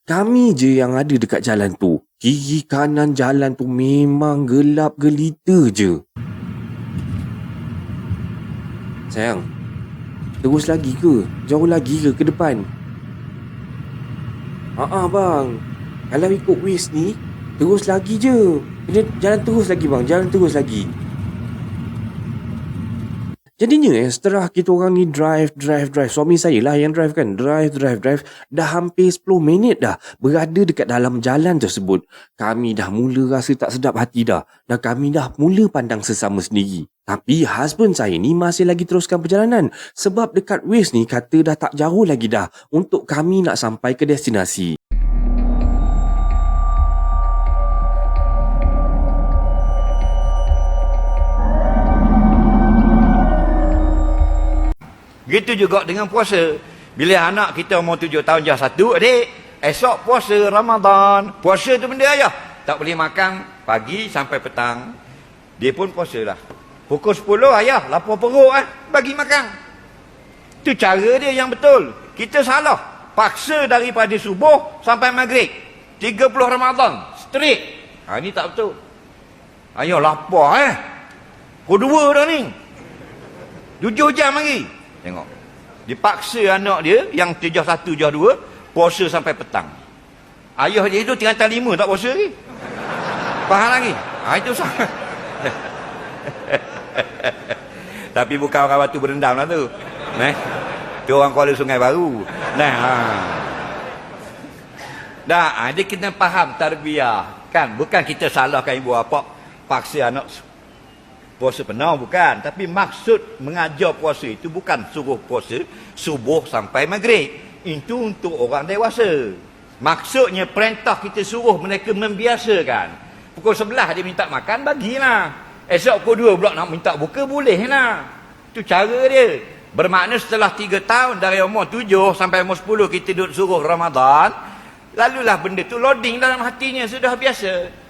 Kami je yang ada dekat jalan tu. Kiri kanan jalan tu memang gelap gelita je. Sayang, terus lagi ke? Jauh lagi ke depan? Bang. Kalau ikut Waze ni, terus lagi je. Jalan terus lagi bang, jalan terus lagi. Jadinya setelah kita orang ni drive. Suami saya lah yang drive kan. Drive. Dah hampir 10 minit dah berada dekat dalam jalan tersebut. Kami dah mula rasa tak sedap hati dah. Dan kami dah mula pandang sesama sendiri. Tapi husband saya ni masih lagi teruskan perjalanan. Sebab dekat Waze ni kata dah tak jauh lagi dah untuk kami nak sampai ke destinasi. Gitu juga dengan puasa. Bila anak kita umur 7 tahun jah 1, adik, esok puasa Ramadan. Puasa tu benda ayah. Tak boleh makan pagi sampai petang. Dia pun puasa lah. Pukul 10 ayah lapar perut bagi makan. Itu cara dia yang betul. Kita salah. Paksa daripada subuh sampai maghrib. 30 Ramadan. Straight. Ini tak betul. Ayah lapar Pukul 2 dah ni. 7 jam lagi. Tengok. Dipaksa anak dia yang jah 1, jah 2 puasa sampai petang. Ayah dia itu tingkatan 5 tak puasa lagi. Faham lagi? Itu sangat. Tapi bukan orang batu berendam lah tu. Tu orang Kuala Sungai Baru. Dia kena faham tarbiyah. Kan? Bukan kita salahkan ibu bapa paksa anak puasa penuh, bukan. Tapi maksud mengajar puasa itu bukan suruh puasa subuh sampai maghrib. Itu untuk orang dewasa. Maksudnya perintah kita suruh mereka membiasakan. Pukul 11 dia minta makan, bagilah. Esok pukul 2 pula nak minta buka, boleh lah. Itu cara dia. Bermakna setelah 3 tahun dari umur 7 sampai umur 10 kita duduk suruh Ramadan, lalulah benda tu loading dalam hatinya, sudah biasa.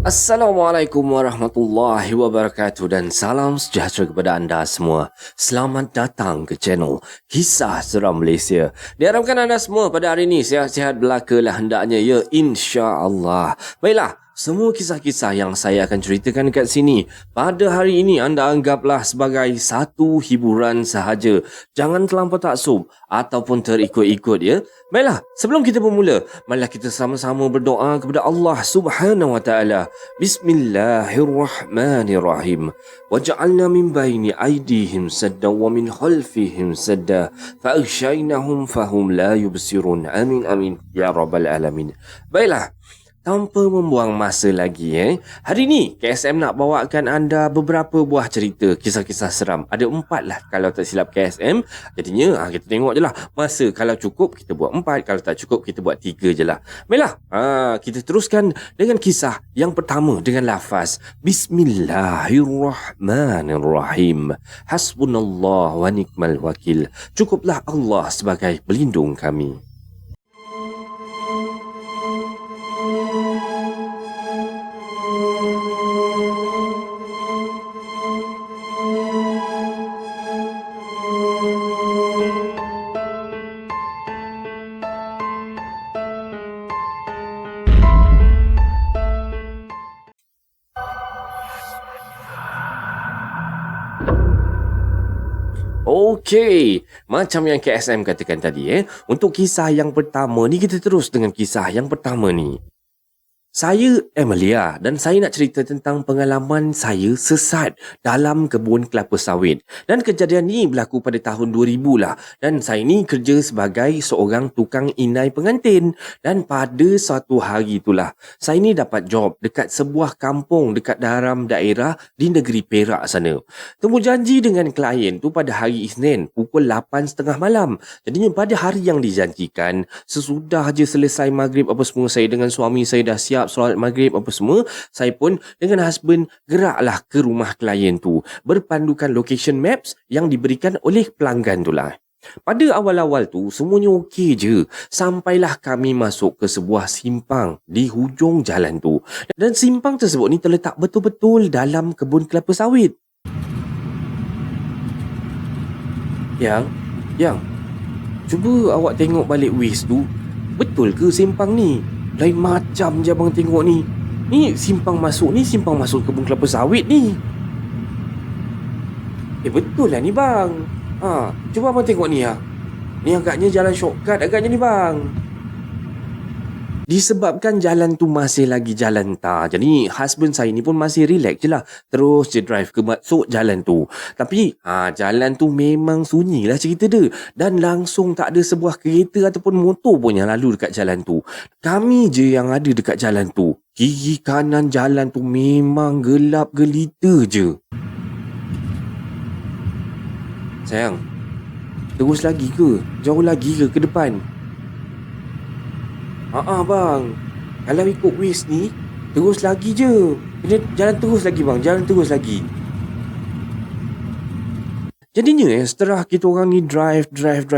Assalamualaikum warahmatullahi wabarakatuh dan salam sejahtera kepada anda semua. Selamat datang ke channel Kisah Seram Malaysia. Diharapkan anda semua pada hari ini sihat-sihat belaka lah hendaknya, ya, insya-Allah. Baiklah, semua kisah-kisah yang saya akan ceritakan dekat sini pada hari ini anda anggaplah sebagai satu hiburan sahaja. Jangan terlampau taksub ataupun terikut-ikut, ya. Baiklah, sebelum kita bermula, marilah kita sama-sama berdoa kepada Allah Subhanahu wa taala. Bismillahirrahmanirrahim. Waj'alna min baini aydihim sadda wa min khalfihim sadda fa'aghshaynahum fahum la yubsirun. Amin amin ya rabbal alamin. Baiklah, tanpa membuang masa lagi, hari ni KSM nak bawakan anda beberapa buah cerita kisah-kisah seram. Ada 4 lah kalau tak silap KSM. Jadinya kita tengok je lah. Masa kalau cukup kita buat 4, kalau tak cukup kita buat 3 je lah. Baiklah, kita teruskan dengan kisah yang pertama dengan lafaz Bismillahirrahmanirrahim. Hasbunallah wa ni'mal wakil. Cukuplah Allah sebagai pelindung kami. Okey, macam yang KSM katakan tadi, untuk kisah yang pertama ni kita terus dengan kisah yang pertama ni. Saya Emilia dan saya nak cerita tentang pengalaman saya sesat dalam kebun kelapa sawit. Dan kejadian ni berlaku pada tahun 2000 lah. Dan saya ni kerja sebagai seorang tukang inai pengantin. Dan pada suatu hari itulah, saya ni dapat job dekat sebuah kampung dekat dalam daerah di negeri Perak sana. Temu janji dengan klien tu pada hari Isnin pukul 8.30 malam. Jadinya pada hari yang dijanjikan, sesudah je selesai maghrib apa semua, saya dengan suami saya dah siap solat maghrib apa semua, saya pun dengan husband geraklah ke rumah klien tu berpandukan location maps yang diberikan oleh pelanggan tu lah. Pada awal-awal tu semuanya okey je. Sampailah kami masuk ke sebuah simpang di hujung jalan tu. Dan simpang tersebut ni terletak betul-betul dalam kebun kelapa sawit. Yang, cuba awak tengok balik Waze tu. Betul ke simpang ni? Lain macam je abang tengok ni. Ni simpang masuk kebun kelapa sawit ni. Betul lah ni bang. Cuba abang tengok ni . Ni agaknya jalan shortcut agaknya ni bang. Disebabkan jalan tu masih lagi jalan tar, jadi husband saya ni pun masih relax je lah. Terus je drive ke masuk jalan tu. Tapi jalan tu memang sunyi lah cerita dia. Dan langsung tak ada sebuah kereta ataupun motor pun yang lalu dekat jalan tu. Kami je yang ada dekat jalan tu. Kiri kanan jalan tu memang gelap gelita je. Sayang, terus lagi ke? Jauh lagi ke depan? Bang. Kalau ikut Waze ni, terus lagi je. Jalan terus lagi bang, jalan terus lagi. Jadinya setelah kita orang ni drive.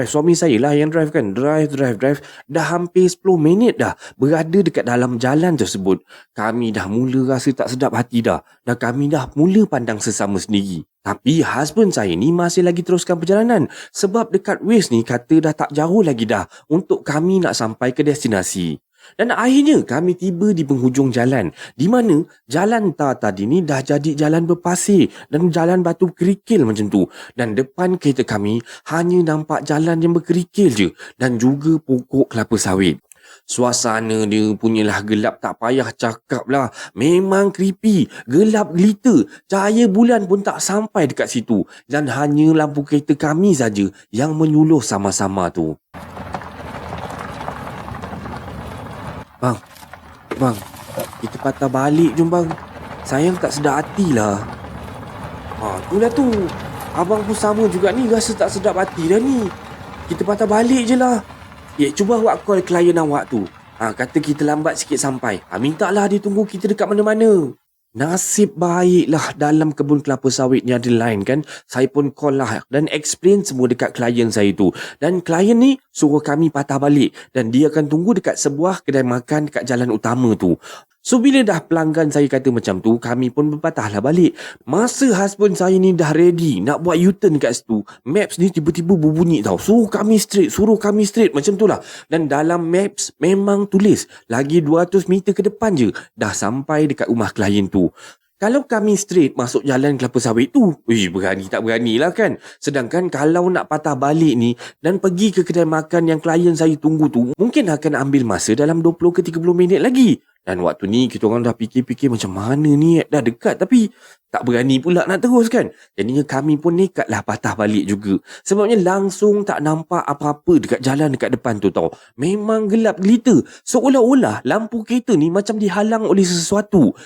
Suami saya lah yang drive kan. Drive. Dah hampir 10 minit dah berada dekat dalam jalan tersebut. Kami dah mula rasa tak sedap hati dah. Dan kami dah mula pandang sesama sendiri. Tapi husband saya ni masih lagi teruskan perjalanan. Sebab dekat Waze ni kata dah tak jauh lagi dah untuk kami nak sampai ke destinasi. Dan akhirnya kami tiba di penghujung jalan, di mana jalan tar tadi ni dah jadi jalan berpasir dan jalan batu kerikil macam tu. Dan depan kereta kami hanya nampak jalan yang berkerikil je dan juga pokok kelapa sawit. Suasana dia punyalah gelap tak payah cakap lah. Memang creepy, gelap gelita. Cahaya bulan pun tak sampai dekat situ. Dan hanya lampu kereta kami saja yang menyuluh sama-sama tu. Bang, kita patah balik jom bang. Sayang tak sedap hati lah. Itulah tu. Abang pun sama juga ni, rasa tak sedap hati dah ni. Kita patah balik je lah. Cuba awak call klien awak tu. Kata kita lambat sikit sampai. Mintalah dia tunggu kita dekat mana-mana. Nasib baiklah dalam kebun kelapa sawit ni ada line kan. Saya pun call lah dan explain semua dekat klien saya tu. Dan klien ni suruh kami patah balik. Dan dia akan tunggu dekat sebuah kedai makan dekat jalan utama tu. So bila dah pelanggan saya kata macam tu, kami pun berpatahlah balik. Masa husband saya ni dah ready nak buat U-turn kat situ, maps ni tiba-tiba berbunyi tau. Suruh kami straight macam tu lah. Dan dalam maps memang tulis lagi 200 meter ke depan je dah sampai dekat rumah klien tu. Kalau kami straight masuk jalan kelapa sawit tu, berani tak berani lah kan. Sedangkan kalau nak patah balik ni dan pergi ke kedai makan yang klien saya tunggu tu, mungkin akan ambil masa dalam 20 ke 30 minit lagi. Dan waktu ni kita orang dah fikir-fikir macam mana ni, dah dekat tapi tak berani pula nak terus kan. Jadinya kami pun nekatlah patah balik juga. Sebabnya langsung tak nampak apa-apa dekat jalan dekat depan tu tau. Memang gelap gelita. Seolah-olah lampu kereta ni macam dihalang oleh sesuatu.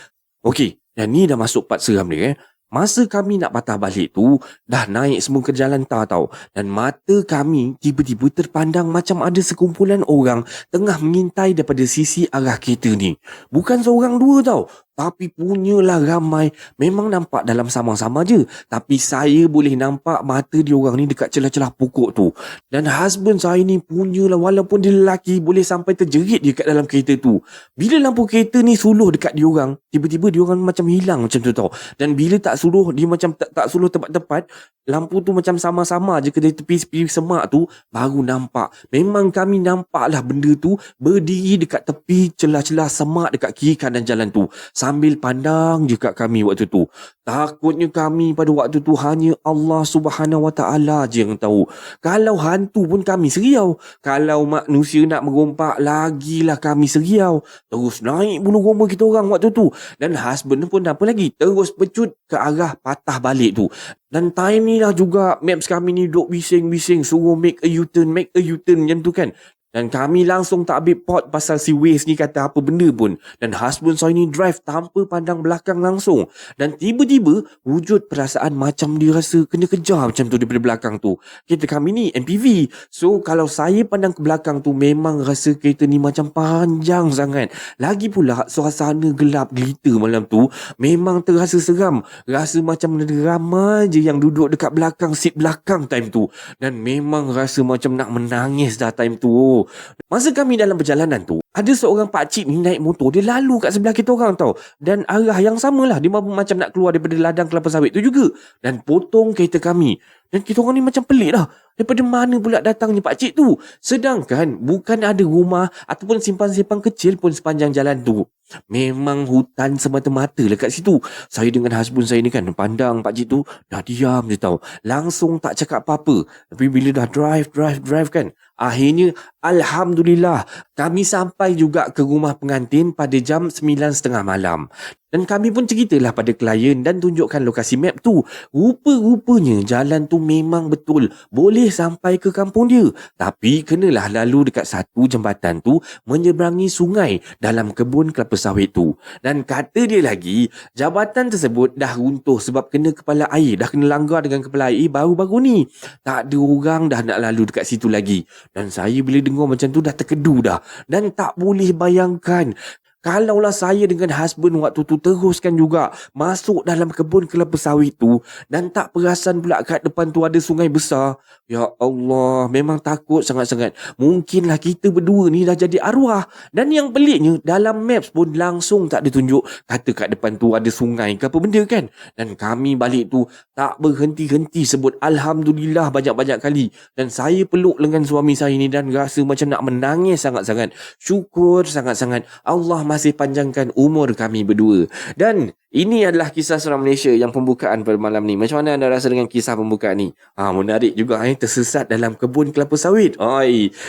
Okey. Dan ni dah masuk part seram dia. Masa kami nak patah balik tu, dah naik semua ke jalan tar tau. Dan mata kami tiba-tiba terpandang macam ada sekumpulan orang tengah mengintai daripada sisi arah kereta ni. Bukan seorang dua tau, tapi punyalah ramai. Memang nampak dalam sama-sama je. Tapi saya boleh nampak mata diorang ni dekat celah-celah pokok tu. Dan husband saya ni punyalah, walaupun dia lelaki, boleh sampai terjerit dia kat dalam kereta tu. Bila lampu kereta ni suluh dekat diorang, tiba-tiba diorang macam hilang macam tu tau. Dan bila tak suluh, dia macam tak suluh tepat-tepat, lampu tu macam sama-sama je ke tepi semak tu, baru nampak. Memang kami nampaklah benda tu berdiri dekat tepi celah-celah semak dekat kiri kanan jalan tu. Sambil pandang je kat kami waktu tu. Takutnya kami pada waktu tu hanya Allah Subhanahu Wa Taala je yang tahu. Kalau hantu pun kami seriau. Kalau manusia nak merompak, lagilah kami seriau. Terus naik bulu roma kita orang waktu tu. Dan husband pun apa lagi, terus pecut ke arah patah balik tu. Dan time ni lah juga maps kami ni duk bising-bising suruh make a U-turn macam tu kan. Dan kami langsung tak ambil pot pasal si Waze ni kata apa benda pun. Dan husband saya ni drive tanpa pandang belakang langsung. Dan tiba-tiba wujud perasaan macam dia rasa kena kejar macam tu daripada belakang tu. Kereta kami ni MPV. So kalau saya pandang ke belakang tu memang rasa kereta ni macam panjang sangat. Lagi pula suasana gelap gelita malam tu memang terasa seram. Rasa macam ada ramai je yang duduk dekat belakang seat belakang time tu. Dan memang rasa macam nak menangis dah time tu. Masa kami dalam perjalanan tu, ada seorang pakcik ni naik motor, dia lalu kat sebelah kita orang tau. Dan arah yang samalah, dia macam nak keluar daripada ladang kelapa sawit tu juga. Dan potong kereta kami. Dan kita orang ni macam pelik dah. Daripada mana pula datangnya pakcik tu? Sedangkan bukan ada rumah ataupun simpan-simpan kecil pun sepanjang jalan tu. Memang hutan semata-mata lah kat situ. Saya dengan husband saya ni kan pandang pakcik tu, dah diam je tau. Langsung tak cakap apa-apa. Tapi bila dah drive kan, akhirnya Alhamdulillah kami sampai juga ke rumah pengantin pada jam 9.30 malam. Dan kami pun ceritalah pada klien dan tunjukkan lokasi map tu. Rupa-rupanya jalan tu memang betul boleh sampai ke kampung dia. Tapi kenalah lalu dekat satu jambatan tu menyeberangi sungai dalam kebun kelapa sawit tu. Dan kata dia lagi, jabatan tersebut dah runtuh sebab kena kepala air. Dah kena langgar dengan kepala air baru-baru ni. Tak ada orang dah nak lalu dekat situ lagi. Dan saya bila dengar macam tu dah terkedu dah. Dan tak boleh bayangkan kalaulah saya dengan husband waktu tu teruskan juga masuk dalam kebun kelapa sawit tu dan tak perasan pula kat depan tu ada sungai besar. Ya Allah, memang takut sangat-sangat. Mungkinlah kita berdua ni dah jadi arwah. Dan yang peliknya, dalam maps pun langsung tak ada tunjuk kata kat depan tu ada sungai ke apa benda kan. Dan kami balik tu tak berhenti-henti sebut Alhamdulillah banyak-banyak kali. Dan saya peluk lengan suami saya ni dan rasa macam nak menangis sangat-sangat. Syukur sangat-sangat Allah masih panjangkan umur kami berdua. Dan ini adalah kisah seram Malaysia yang pembukaan pada malam ni. Macam mana anda rasa dengan kisah pembukaan ni? Menarik juga tersesat dalam kebun kelapa sawit.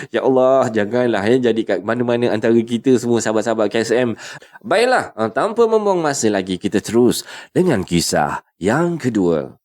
Ya Allah, janganlah jadi kat mana-mana antara kita semua sahabat-sahabat KSM. Baiklah, tanpa membuang masa lagi kita terus dengan kisah yang kedua.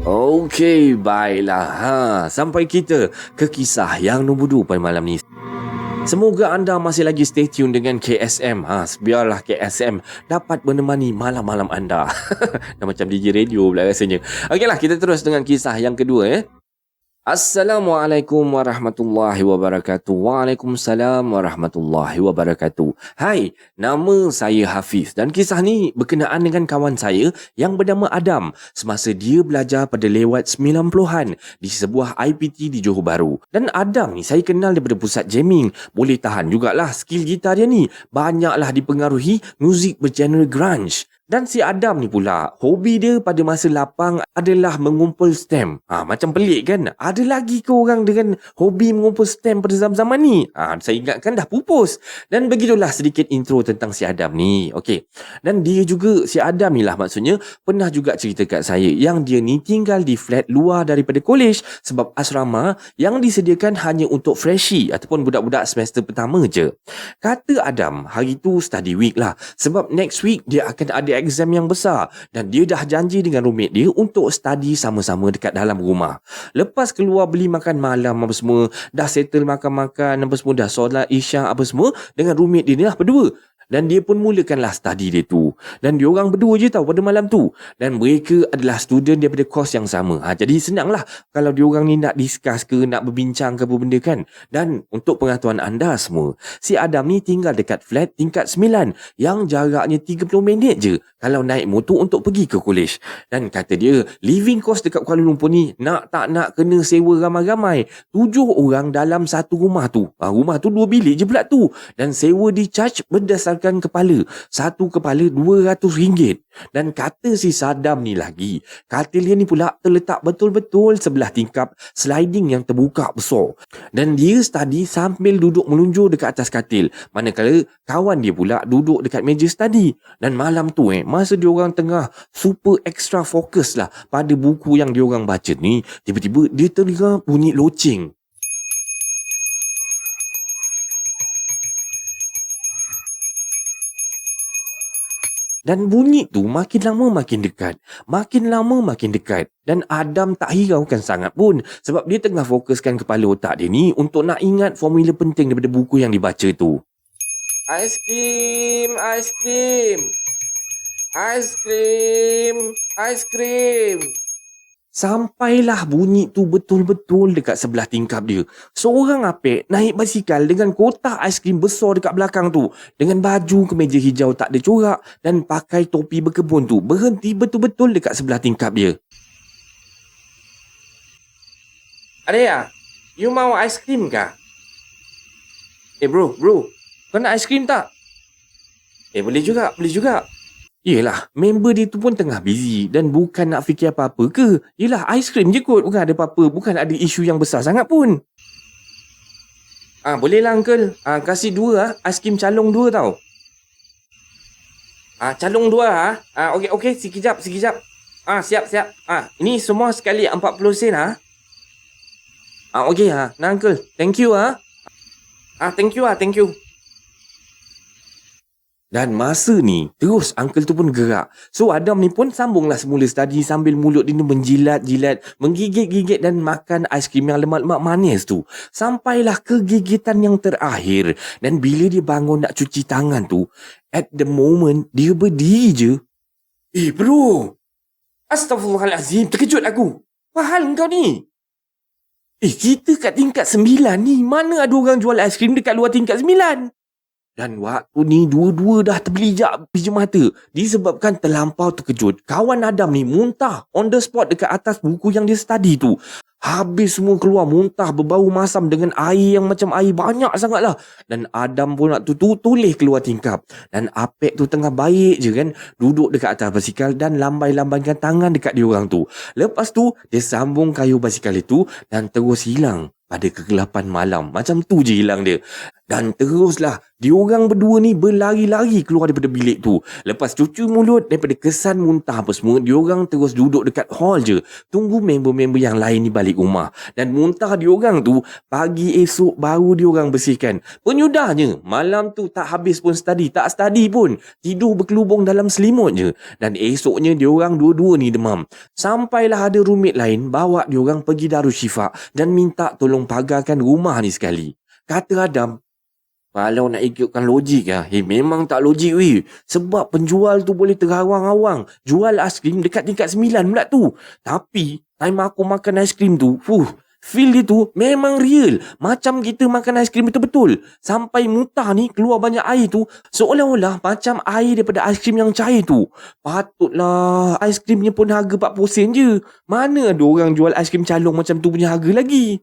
Okey, baiklah. Sampai kita ke kisah yang nombor 2 pada malam ni. Semoga anda masih lagi stay tune dengan KSM. Biarlah KSM dapat menemani malam-malam anda. Dah macam DJ radio pula rasanya. Okeylah, kita terus dengan kisah yang kedua. Assalamualaikum warahmatullahi wabarakatuh. Waalaikumsalam warahmatullahi wabarakatuh. Hai, nama saya Hafiz dan kisah ni berkenaan dengan kawan saya yang bernama Adam semasa dia belajar pada lewat 90-an di sebuah IPT di Johor Bahru. Dan Adam ni saya kenal daripada pusat jamming. Boleh tahan jugalah skill gitar dia ni. Banyaklah dipengaruhi muzik bergenre grunge. Dan si Adam ni pula, hobi dia pada masa lapang adalah mengumpul stem. Macam pelik kan? Ada lagi ke orang dengan hobi mengumpul stem pada zaman-zaman ni? Saya ingatkan dah pupus. Dan begitulah sedikit intro tentang si Adam ni. Okey. Dan dia juga, si Adam ni lah maksudnya, pernah juga cerita kat saya yang dia ni tinggal di flat luar daripada kolej sebab asrama yang disediakan hanya untuk freshie ataupun budak-budak semester pertama je. Kata Adam, hari tu study week lah. Sebab next week dia akan ada exam yang besar dan dia dah janji dengan roommate dia untuk study sama-sama dekat dalam rumah. Lepas keluar beli makan malam apa semua, dah settle makan-makan apa semua, dah solat isyak apa semua dengan roommate dia ni lah berdua. Dan dia pun mulakanlah study dia tu. Dan dia orang berdua je tahu pada malam tu. Dan mereka adalah student daripada course yang sama. Jadi senanglah kalau dia orang ni nak discuss ke, nak berbincang ke apa benda kan. Dan untuk pengetahuan anda semua, si Adam ni tinggal dekat flat tingkat 9 yang jaraknya 30 minit je kalau naik motor untuk pergi ke kolej. Dan kata dia, living cost dekat Kuala Lumpur ni nak tak nak kena sewa ramai-ramai. 7 orang dalam satu rumah tu. Rumah tu 2 bilik je pula tu. Dan sewa di charge berdasarkan tukarkan kepala. Satu kepala RM200. Dan kata si Saddam ni lagi, katil dia ni pula terletak betul-betul sebelah tingkap sliding yang terbuka besar. Dan dia study sambil duduk melunjur dekat atas katil. Manakala kawan dia pula duduk dekat meja study. Dan malam tu masa diorang tengah super extra fokus lah pada buku yang diorang baca ni, tiba-tiba dia terdengar bunyi loceng. Dan bunyi tu makin lama makin dekat. Makin lama makin dekat. Dan Adam tak hiraukan sangat pun. Sebab dia tengah fokuskan kepala otak dia ni untuk nak ingat formula penting daripada buku yang dibaca tu. Aiskrim, aiskrim. Aiskrim, aiskrim. Sampailah bunyi tu betul-betul dekat sebelah tingkap dia. Seorang apek naik basikal dengan kotak aiskrim besar dekat belakang tu. Dengan baju kemeja hijau tak ada corak dan pakai topi berkebun tu. Berhenti betul-betul dekat sebelah tingkap dia. Adaya, you mau aiskrim kah? Bro, kau nak aiskrim tak? Boleh juga, boleh juga. Yelah, member dia tu pun tengah busy dan bukan nak fikir apa-apa ke. Yelah, aiskrim je kot, bukan ada apa-apa, bukan ada isu yang besar sangat pun. Bolehlah uncle, kasih 2 aiskrim calong 2 tau. Calong 2 okey, sekejap. Siap. Ini semua sekali 40 sen okey nah uncle, thank you thank you. Dan masa ni, terus uncle tu pun gerak. So Adam ni pun sambunglah semula study sambil mulut dia menjilat-jilat, menggigit-gigit dan makan aiskrim yang lemak-lemak manis tu. Sampailah ke gigitan yang terakhir. Dan bila dia bangun nak cuci tangan tu, at the moment, dia berdiri je. Bro! Astaghfirullahalazim, terkejut aku. Apa hal kau ni? Kita kat tingkat 9 ni, mana ada orang jual aiskrim dekat luar tingkat 9? Dan waktu ni dua-dua dah terbelijak pijam mata disebabkan terlampau terkejut. Kawan Adam ni muntah on the spot dekat atas buku yang dia study tu. Habis semua keluar muntah berbau masam dengan air yang macam air banyak sangat lah. Dan Adam pun nak tulis keluar tingkap. Dan apek tu tengah baik je kan, duduk dekat atas basikal dan lambai-lambaikan tangan dekat diorang tu. Lepas tu dia sambung kayu basikal itu dan terus hilang pada kegelapan malam. Macam tu je hilang dia. Dan teruslah diorang berdua ni berlari-lari keluar daripada bilik tu. Lepas cuci mulut daripada kesan muntah apa semua, diorang terus duduk dekat hall je, tunggu member-member yang lain ni balik rumah. Dan muntah diorang tu pagi esok baru diorang bersihkan. Penyudahnya malam tu tak habis pun study, tak study pun, tidur berkelubung dalam selimut je. Dan esoknya diorang dua-dua ni demam. Sampailah ada roommate lain bawa diorang pergi Darushifa dan minta tolong pagarkan rumah ni sekali. Kata Adam, kalau nak ikutkan logik memang tak logik weh. Sebab penjual tu boleh terawang-awang jual aiskrim dekat tingkat 9 pula tu. Tapi time aku makan aiskrim tu, feel dia tu memang real. Macam kita makan aiskrim betul-betul. Sampai muntah ni keluar banyak air tu, seolah-olah macam air daripada aiskrim yang cair tu. Patutlah aiskrimnya pun harga 40 sen je. Mana ada orang jual aiskrim calong macam tu punya harga lagi.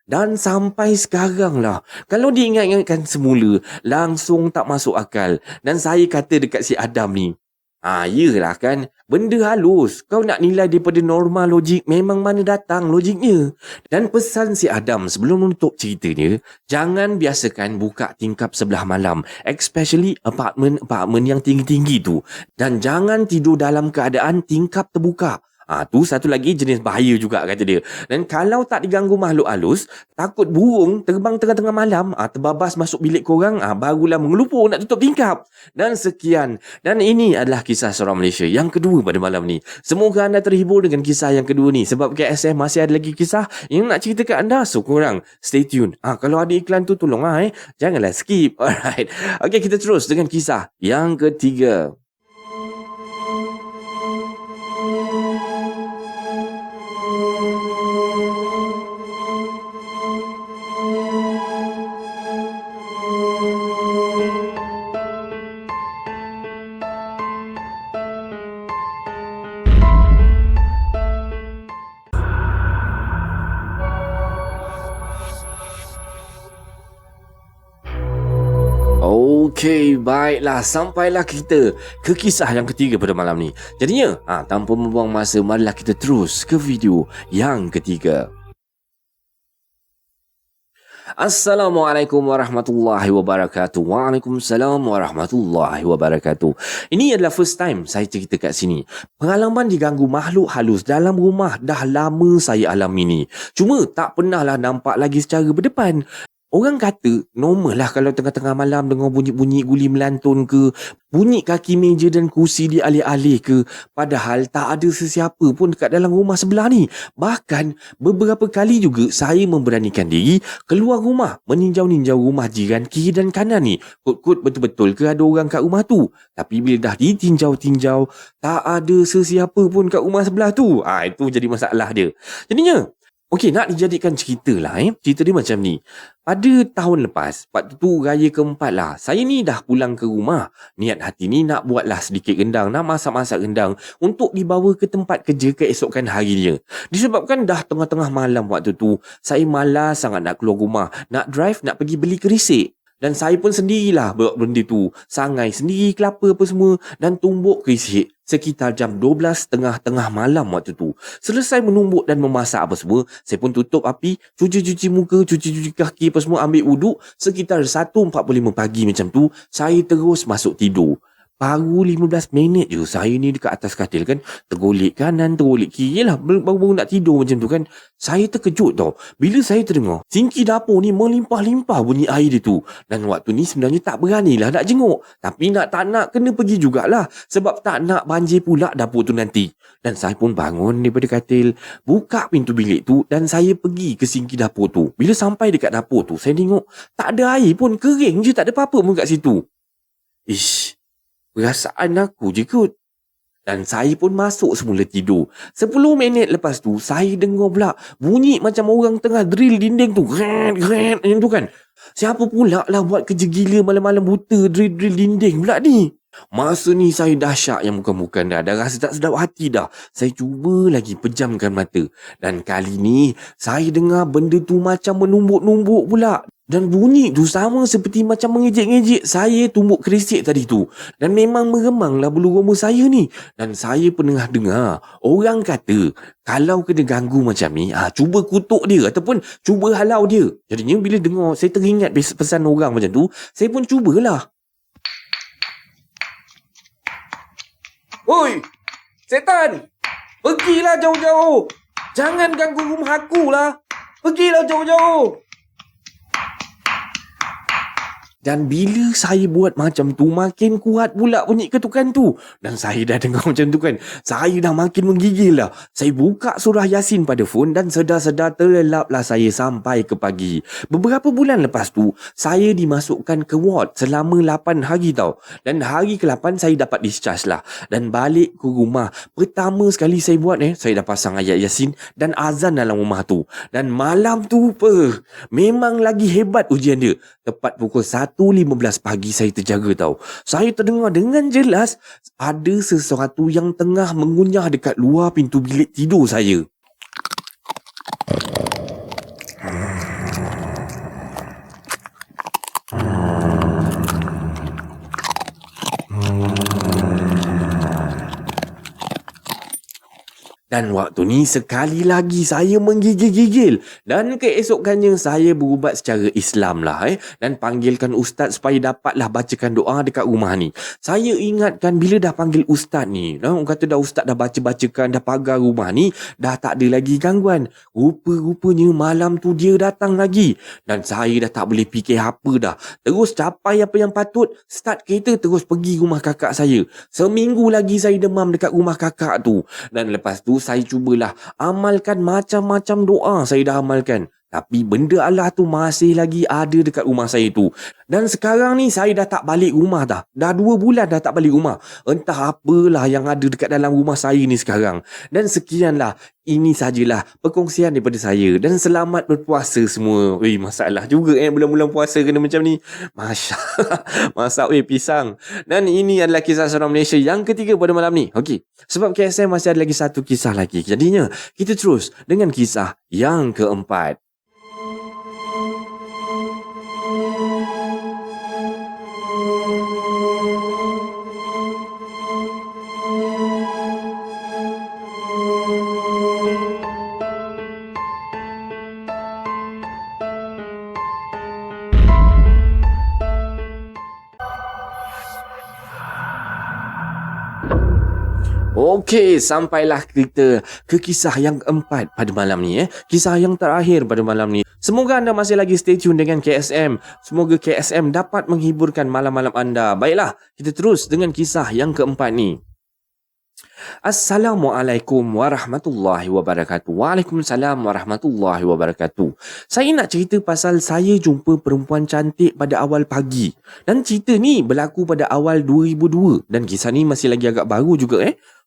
Dan sampai sekarang lah, kalau diingat-ingatkan semula, langsung tak masuk akal. Dan saya kata dekat si Adam ni, yelah kan, benda halus. Kau nak nilai daripada normal logik, memang mana datang logiknya. Dan pesan si Adam sebelum menutup ceritanya, jangan biasakan buka tingkap sebelah malam, especially apartment yang tinggi-tinggi tu. Dan jangan tidur dalam keadaan tingkap terbuka. Tu satu lagi jenis bahaya juga kata dia. Dan kalau tak diganggu makhluk halus, takut burung terbang tengah-tengah malam, terbabas masuk bilik korang, barulah mengelupur nak tutup tingkap. Dan sekian. Dan ini adalah kisah seorang Malaysia yang kedua pada malam ni. Semoga anda terhibur dengan kisah yang kedua ni. Sebab KSM masih ada lagi kisah yang nak cerita kat anda. So korang stay tune. Kalau ada iklan tu tolong janganlah skip. Alright. Okay, kita terus dengan kisah yang ketiga. Okey, baiklah. Sampailah kita ke kisah yang ketiga pada malam ni. Jadinya, tanpa membuang masa, marilah kita terus ke video yang ketiga. Assalamualaikum warahmatullahi wabarakatuh. Waalaikumsalam warahmatullahi wabarakatuh. Ini adalah first time saya cerita kat sini. Pengalaman diganggu makhluk halus dalam rumah dah lama saya alami ni. Cuma tak pernahlah nampak lagi secara berdepan. Orang kata normal lah kalau tengah-tengah malam dengar bunyi-bunyi guli melantun ke, bunyi kaki meja dan kursi dialih-alih ke, padahal tak ada sesiapa pun dekat dalam rumah sebelah ni. Bahkan beberapa kali juga saya memberanikan diri keluar rumah meninjau-ninjau rumah jiran kiri dan kanan ni. Kut-kut betul-betul ke ada orang kat rumah tu. Tapi bila dah ditinjau-tinjau, tak ada sesiapa pun kat rumah sebelah tu. Itu jadi masalah dia. Jadinya, okey, nak dijadikan cerita lah. Cerita dia macam ni. Pada tahun lepas, waktu tu raya keempat lah, saya ni dah pulang ke rumah. Niat hati ni nak buatlah sedikit rendang, nak masak-masak rendang untuk dibawa ke tempat kerja keesokan hari dia. Disebabkan dah tengah-tengah malam waktu tu, saya malas sangat nak keluar rumah, nak drive, nak pergi beli kerisik. Dan saya pun sendirilah buat benda tu. Sangai sendiri kelapa apa semua dan tumbuk kerisik sekitar jam 12 tengah malam waktu tu. Selesai menumbuk dan memasak apa semua, saya pun tutup api, cuci-cuci muka, cuci-cuci kaki apa semua, ambil wuduk. Sekitar 1.45 pagi macam tu, saya terus masuk tidur. Baru 15 minit je saya ni dekat atas katil kan, tergolek kanan, tergolek kiri lah, baru nak tidur macam tu kan. Saya terkejut tau bila saya terdengar sinki dapur ni melimpah-limpah bunyi air dia tu. Dan waktu ni sebenarnya tak beranilah nak jenguk, tapi tak nak kena pergi jugalah, sebab tak nak banjir pula dapur tu nanti. Dan saya pun bangun daripada katil, buka pintu bilik tu dan saya pergi ke sinki dapur tu. Bila sampai dekat dapur tu, saya tengok tak ada air pun, kering je, tak ada apa-apa pun kat situ. Ish, perasaan aku je kot. Dan saya pun masuk semula tidur. 10 minit lepas tu, saya dengar pula bunyi macam orang tengah drill dinding tu. Macam tu kan. Siapa pula lah buat kerja gila malam-malam buta drill dinding pula ni? Masa ni saya dah syak yang bukan-bukan dah. Dah rasa tak sedap hati dah. Saya cuba lagi pejamkan mata. Dan kali ni, saya dengar benda tu macam menumbuk-numbuk pula. Dan bunyi tu sama seperti macam mengejek-ngejek saya tumbuk kerisik tadi tu. Dan memang meremanglah bulu roma saya ni. Dan saya pernah dengar orang kata kalau kena ganggu macam ni, cuba kutuk dia ataupun cuba halau dia. Jadinya bila dengar, saya teringat pesan orang macam tu, saya pun cubalah. Oi, setan, pergilah jauh-jauh. Jangan ganggu rumah aku lah. Pergilah jauh-jauh. Dan bila saya buat macam tu, makin kuat pula bunyi ketukan tu. Dan saya dah dengar macam tu kan, saya dah makin menggigil lah. Saya buka surah Yasin pada phone dan sedar-sedar terlelaplah saya sampai ke pagi. Beberapa bulan lepas tu, saya dimasukkan ke ward selama 8 hari tau. Dan hari ke-8 saya dapat discharge lah. Dan balik ke rumah, pertama sekali saya buat saya dah pasang ayat Yasin dan azan dalam rumah tu. Dan malam tu memang lagi hebat ujian dia. Tepat pukul 1.15 pagi saya terjaga tau. Saya terdengar dengan jelas ada sesuatu yang tengah mengunyah dekat luar pintu bilik tidur saya. Dan waktu ni sekali lagi saya menggigil-gigil. Dan keesokannya saya berubat secara Islam lah dan panggilkan ustaz supaya dapatlah bacakan doa dekat rumah ni. Saya ingatkan bila dah panggil ustaz ni, orang kata dah ustaz dah baca-bacakan, dah pagar rumah ni, dah tak ada lagi gangguan. Rupa-rupanya malam tu dia datang lagi. Dan saya dah tak boleh fikir apa dah. Terus capai apa yang patut, start kereta terus pergi rumah kakak saya. Seminggu lagi saya demam dekat rumah kakak tu. Dan lepas tu saya cubalah amalkan macam-macam doa saya dah amalkan. Tapi benda Allah tu masih lagi ada dekat rumah saya tu. Dan sekarang ni saya dah tak balik rumah dah. Dah 2 bulan dah tak balik rumah. Entah apalah yang ada dekat dalam rumah saya ni sekarang. Dan sekianlah. Ini sajalah perkongsian daripada saya. Dan selamat berpuasa semua. Masalah juga bulan-bulan puasa kena macam ni. Masya Allah. Masak pisang. Dan ini adalah kisah seram Malaysia yang ketiga pada malam ni. Okey. Sebab KSM masih ada lagi satu kisah lagi. Jadinya kita terus dengan kisah yang keempat. Okey, sampailah kita ke kisah yang keempat pada malam ni. Kisah yang terakhir pada malam ni. Semoga anda masih lagi stay tune dengan KSM. Semoga KSM dapat menghiburkan malam-malam anda. Baiklah, kita terus dengan kisah yang keempat ni. Assalamualaikum warahmatullahi wabarakatuh. Waalaikumsalam warahmatullahi wabarakatuh. Saya nak cerita pasal saya jumpa perempuan cantik pada awal pagi. Dan cerita ni berlaku pada awal 2002. Dan kisah ni masih lagi agak baru juga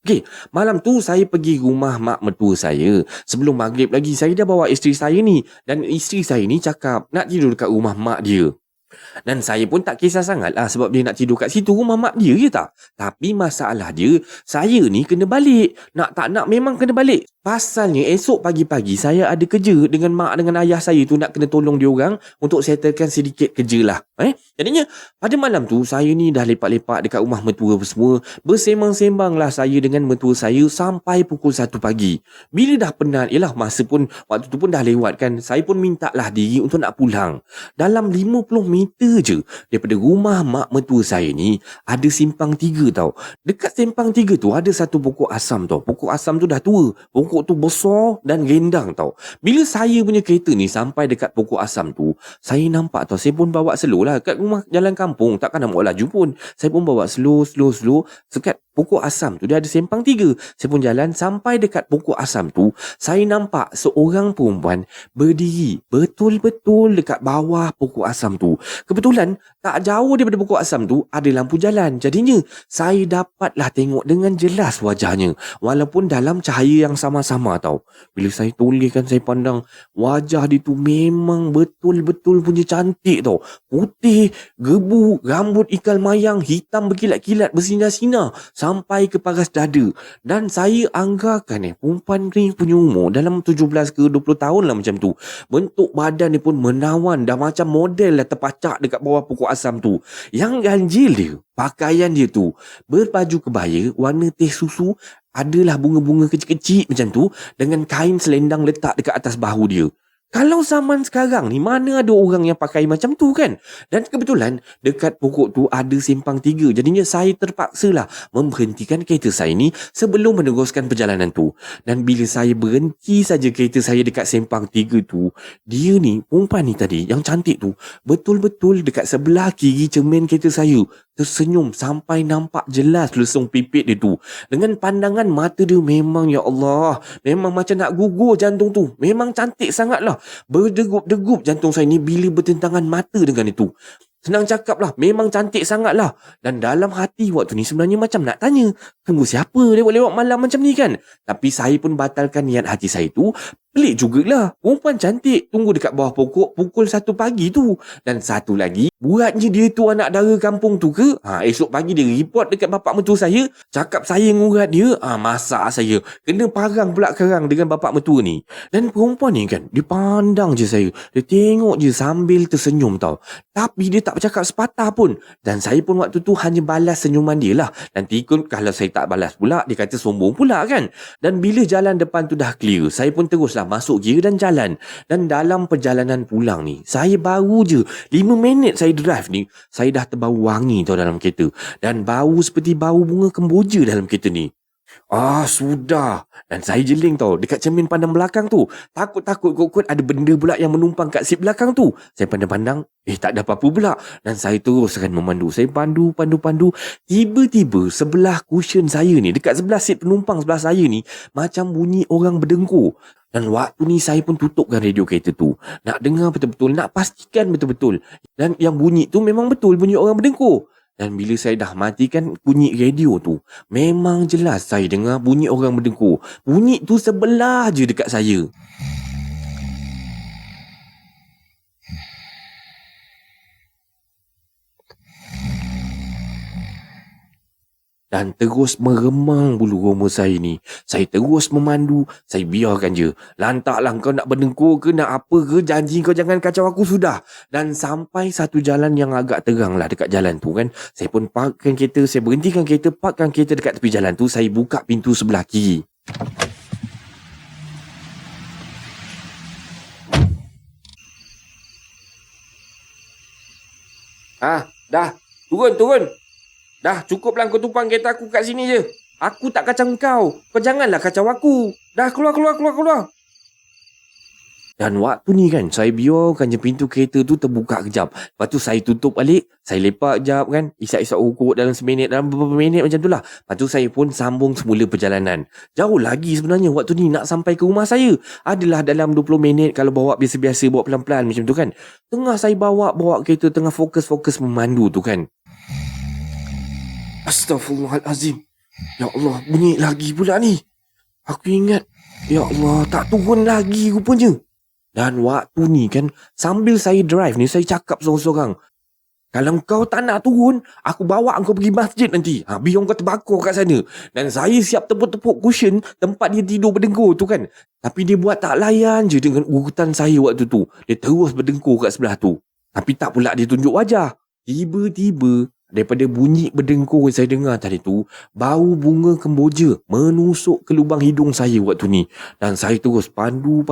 Okey, malam tu saya pergi rumah mak mertua saya. Sebelum maghrib lagi saya dah bawa isteri saya ni. Dan isteri saya ni cakap nak tidur dekat rumah mak dia. Dan saya pun tak kisah sangat lah sebab dia nak tidur kat situ rumah mak dia je tak. Tapi masalah dia, saya ni kena balik. Nak tak nak memang kena balik. Pasalnya esok pagi-pagi saya ada kerja dengan mak dengan ayah saya tu nak kena tolong dia orang untuk settlekan sedikit kerja lah. Jadinya pada malam tu saya ni dah lepak-lepak dekat rumah mertua semua. Bersembang-sembang lah saya dengan mertua saya sampai pukul 1 pagi. Bila dah penat, yelah masa pun waktu tu pun dah lewat kan. Saya pun minta lah diri untuk nak pulang. Dalam 50 meter je daripada rumah mak mertua saya ni ada simpang 3 tau. Dekat simpang 3 tu ada satu pokok asam tau. Pokok asam tu dah tua. Pokok tu besar dan rendang tau. Bila saya punya kereta ni sampai dekat pokok asam tu, saya nampak tau. Saya pun bawa slow lah. Kat rumah jalan kampung takkan nak bawa laju pun. Saya pun bawa slow. Dekat pokok asam tu dia ada simpang 3. Saya pun jalan sampai dekat pokok asam tu. Saya nampak seorang perempuan berdiri betul-betul dekat bawah pokok asam tu. Kebetulan tak jauh daripada pokok asam tu ada lampu jalan. Jadinya saya dapatlah tengok dengan jelas wajahnya. Walaupun dalam cahaya yang sama-sama tau. Bila saya tolehkan saya pandang wajah dia tu memang betul-betul punya cantik tau. Putih, gebu, rambut ikal mayang, hitam berkilat-kilat bersinar-sinar sampai ke paras dada. Dan saya anggarkan perempuan ni punya umur dalam 17 ke 20 tahun lah macam tu. Bentuk badan dia pun menawan dah macam model lah terpacak dekat bawah pokok asam tu. Yang ganjil dia, pakaian dia tu berbaju kebaya warna teh susu, adalah bunga-bunga kecil-kecil macam tu dengan kain selendang letak dekat atas bahu dia. Kalau zaman sekarang ni mana ada orang yang pakai macam tu kan? Dan kebetulan dekat pokok tu ada simpang 3. Jadinya saya terpaksalah memberhentikan kereta saya ni sebelum meneruskan perjalanan tu. Dan bila saya berhenti saja kereta saya dekat simpang 3 tu, dia ni, perempuan ni tadi yang cantik tu, betul-betul dekat sebelah kiri cermin kereta saya tersenyum sampai nampak jelas lesung pipit dia tu. Dengan pandangan mata dia memang ya Allah, memang macam nak gugur jantung tu. Memang cantik sangat lah. Berdegup-degup jantung saya ni bila bertentangan mata dengan itu. Senang cakap lah, memang cantik sangat lah. Dan dalam hati waktu ni sebenarnya macam nak tanya, tunggu siapa lewat-lewat malam macam ni kan? Tapi saya pun batalkan niat hati saya tu. Pelik jugalah, perempuan cantik tunggu dekat bawah pokok pukul 1 pagi tu. Dan satu lagi, buatnya dia tu anak dara kampung tu ke? Esok pagi dia report dekat bapak mertua saya, cakap saya ngurat dia. Masak saya kena parang pula kerang dengan bapak mertua ni. Dan perempuan ni kan, dia pandang je saya. Dia tengok je sambil tersenyum tau. Tapi dia tak bercakap sepatah pun. Dan saya pun waktu tu hanya balas senyuman dia lah. Nanti kalau saya tak balas pula, dia kata sombong pula kan. Dan bila jalan depan tu dah clear, saya pun teruslah masuk gear dan jalan. Dan dalam perjalanan pulang ni, saya baru je 5 minit saya drive ni, saya dah terbau wangi tau dalam kereta. Dan bau seperti bau bunga kemboja dalam kereta ni. Sudah. Dan saya jeling tau dekat cermin pandang belakang tu. Takut-takut kot ada benda pula yang menumpang kat seat belakang tu. Saya pandang-pandang, tak ada apa-apa pula. Dan saya teruskan memandu. Saya pandu. Tiba-tiba sebelah cushion saya ni, dekat sebelah seat penumpang sebelah saya ni, macam bunyi orang berdengkur. Dan waktu ni saya pun tutupkan radio kereta tu. Nak dengar betul-betul, nak pastikan betul-betul. Dan yang bunyi tu memang betul bunyi orang berdengkur. Dan bila saya dah matikan bunyi radio tu, memang jelas saya dengar bunyi orang berdengkur. Bunyi tu sebelah je dekat saya. Dan terus meremang bulu roma saya ni. Saya terus memandu. Saya biarkan je. Lantaklah kau nak berdengkur ke nak apa ke. Janji kau jangan kacau aku sudah. Dan sampai satu jalan yang agak terang lah dekat jalan tu kan. Saya pun parkkan kereta. Saya berhentikan kereta. Parkkan kereta dekat tepi jalan tu. Saya buka pintu sebelah kiri. Dah. Turun. Dah, cukuplah kau tumpang kereta aku kat sini je. Aku tak kacau kau. Kau janganlah kacau aku. Dah keluar. Dan waktu ni kan, saya biarkan je pintu kereta tu terbuka kejap. Lepas tu saya tutup balik, saya lepak kejap kan, isap-isap rokok dalam seminit, dalam beberapa minit macam tu lah. Lepas tu saya pun sambung semula perjalanan. Jauh lagi sebenarnya waktu ni nak sampai ke rumah saya. Adalah dalam 20 minit kalau bawa biasa-biasa, bawa pelan-pelan macam tu kan. Tengah saya bawa kereta, tengah fokus memandu tu kan. Astaghfirullahalazim. Ya Allah, bunyi lagi pula ni. Aku ingat, ya Allah, tak turun lagi rupanya. Dan waktu ni kan, sambil saya drive ni, saya cakap seorang-seorang, kalau kau tak nak turun, aku bawa kau pergi masjid nanti. Biar kau terbakar kat sana. Dan saya siap tepuk-tepuk cushion tempat dia tidur berdengkur tu kan. Tapi dia buat tak layan je dengan urutan saya waktu tu. Dia terus berdengkur kat sebelah tu. Tapi tak pula dia tunjuk wajah. Tiba-tiba, daripada bunyi berdengkur saya dengar tadi tu, bau bunga kemboja menusuk ke lubang hidung saya waktu ni. Dan saya terus pandu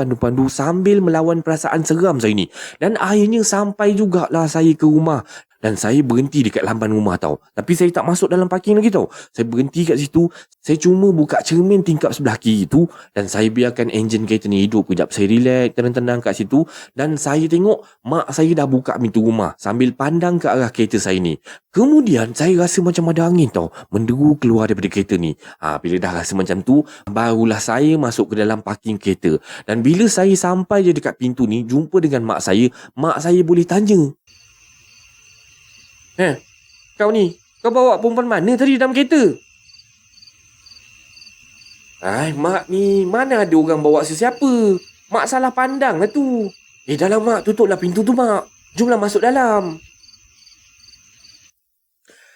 sambil melawan perasaan seram saya ni. Dan akhirnya sampai jugalah saya ke rumah. Dan saya berhenti dekat lamban rumah tau. Tapi saya tak masuk dalam parking lagi tau. Saya berhenti kat situ. Saya cuma buka cermin tingkap sebelah kiri tu. Dan saya biarkan enjin kereta ni hidup kejap. Saya relax, tenang-tenang kat situ. Dan saya tengok mak saya dah buka pintu rumah sambil pandang ke arah kereta saya ni. Kemudian saya rasa macam ada angin tau menderu keluar daripada kereta ni. Bila dah rasa macam tu, barulah saya masuk ke dalam parking kereta. Dan bila saya sampai je dekat pintu ni, jumpa dengan mak saya boleh tanya, kau ni, kau bawa perempuan mana tadi dalam kereta? Mak ni, mana ada orang bawa sesiapa? Mak salah pandang lah tu. Dalam mak, tutuplah pintu tu mak. Jomlah masuk dalam.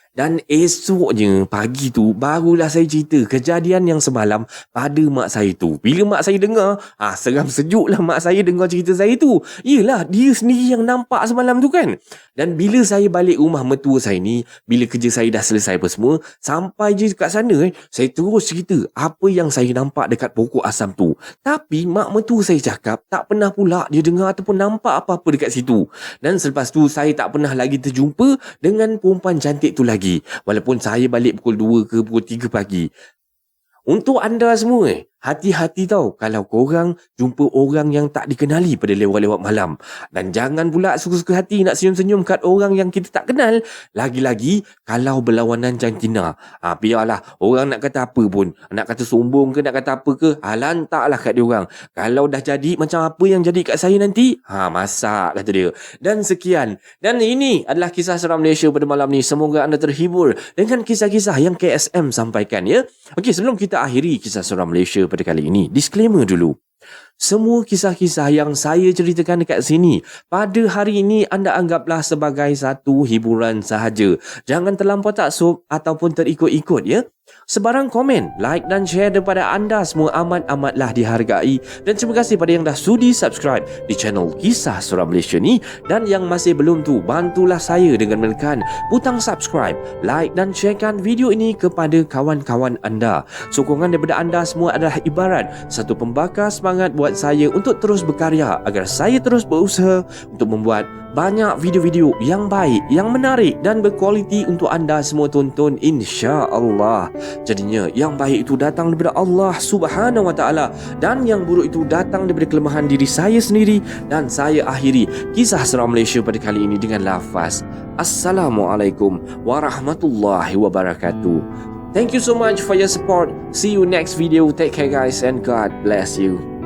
Dan esoknya pagi tu barulah saya cerita kejadian yang semalam pada mak saya tu. Bila mak saya dengar, seram sejuk lah mak saya dengar cerita saya tu. Yelah, dia sendiri yang nampak semalam tu kan. Dan bila saya balik rumah mertua saya ni, bila kerja saya dah selesai apa semua, sampai je kat sana saya terus cerita apa yang saya nampak dekat pokok asam tu. Tapi mak mertua saya cakap tak pernah pula dia dengar ataupun nampak apa-apa dekat situ. Dan selepas tu saya tak pernah lagi terjumpa dengan perempuan cantik tu lagi. Walaupun saya balik pukul 2 ke pukul 3 pagi. Untuk anda semua, hati-hati tau kalau korang jumpa orang yang tak dikenali pada lewat-lewat malam. Dan jangan pula suka-suka hati nak senyum-senyum kat orang yang kita tak kenal. Lagi-lagi kalau berlawanan jantina. Biarlah orang nak kata apa pun. Nak kata sombong ke, nak kata apa ke, lantaklah kat dia orang. Kalau dah jadi macam apa yang jadi kat saya nanti, masak kata dia. Dan sekian. Dan ini adalah kisah seram Malaysia pada malam ni. Semoga anda terhibur dengan kisah-kisah yang KSM sampaikan ya. Okey, sebelum kita akhiri kisah seram Malaysia pada kali ini, disclaimer dulu. Semua kisah-kisah yang saya ceritakan dekat sini pada hari ini anda anggaplah sebagai satu hiburan sahaja. Jangan terlampau taksub ataupun terikut-ikut ya. Sebarang komen, like dan share daripada anda semua amat-amatlah dihargai. Dan terima kasih pada yang dah sudi subscribe di channel Kisah Seram Malaysia ni. Dan yang masih belum tu, bantulah saya dengan menekan butang subscribe, like dan sharekan video ini kepada kawan-kawan anda. Sokongan daripada anda semua adalah ibarat satu pembakar semangat buat saya untuk terus berkarya agar saya terus berusaha untuk membuat banyak video-video yang baik, yang menarik dan berkualiti untuk anda semua tonton insya-Allah. Jadinya yang baik itu datang daripada Allah Subhanahu Wa Taala dan yang buruk itu datang daripada kelemahan diri saya sendiri. Dan saya akhiri kisah seram Malaysia pada kali ini dengan lafaz Assalamualaikum warahmatullahi wabarakatuh. Thank you so much for your support. See you next video. Take care guys and God bless you.